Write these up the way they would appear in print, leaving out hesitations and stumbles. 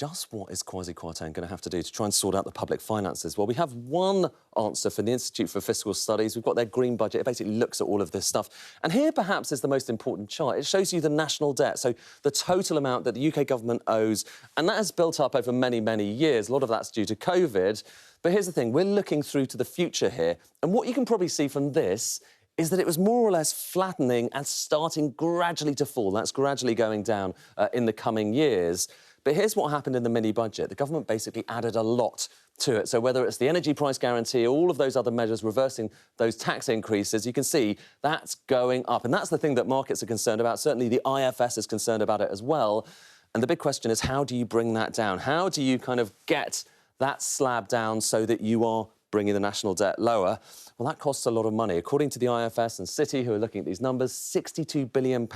Just what is Kwasi Kwarteng going to have to do to try and sort out the public finances? Well, we have one answer from the Institute for Fiscal Studies. We've got their green budget. It basically looks at all of this stuff. And here, perhaps, is the most important chart. It shows you the national debt, so the total amount that the UK government owes. And that has built up over many, many years. A lot of that's due to COVID. But here's the thing. We're looking through to the future here. And what you can probably see from this is that it was more or less flattening and starting gradually to fall. That's gradually going down in the coming years. But here's what happened in the mini-budget. The government basically added a lot to it. So whether it's the energy price guarantee or all of those other measures reversing those tax increases, you can see that's going up. And that's the thing that markets are concerned about. Certainly the IFS is concerned about it as well. And the big question is, how do you bring that down? How do you kind of get that slab down so that you are bringing the national debt lower? Well, that costs a lot of money. According to the IFS and Citi, who are looking at these numbers, £62 billion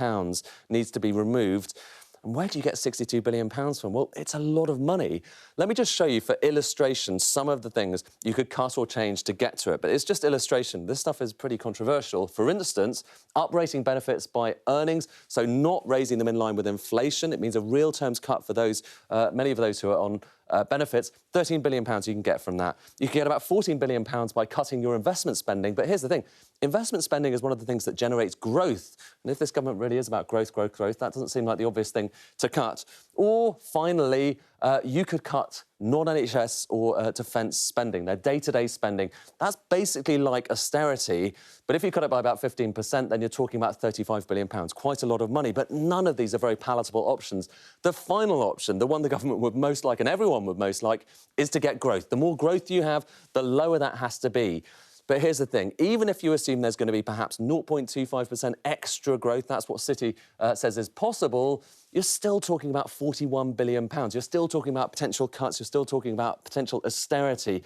needs to be removed. And where do you get £62 billion from? Well, it's a lot of money. Let me just show you, for illustration, some of the things you could cut or change to get to it. But it's just illustration. This stuff is pretty controversial. For instance, uprating benefits by earnings, so not raising them in line with inflation. It means a real terms cut for those, many of those who are on benefits. £13 billion you can get from that. You can get about £14 billion by cutting your investment spending. But here's the thing. Investment spending is one of the things that generates growth. And if this government really is about growth, that doesn't seem like the obvious thing to cut. Or, finally, you could cut non-NHS or defence spending, their day-to-day spending. That's basically like austerity. But if you cut it by about 15%, then you're talking about £35 billion. Quite a lot of money. But none of these are very palatable options. The final option, the one the government would most like and everyone would most like, is to get growth. The more growth you have, the lower that has to be. But here's the thing. Even if you assume there's going to be perhaps 0.25% extra growth, that's what Citi says is possible, you're still talking about £41 billion. You're still talking about potential cuts. You're still talking about potential austerity.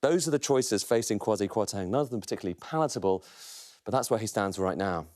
Those are the choices facing Kwasi Kwarteng. None of them particularly palatable, but that's where he stands right now.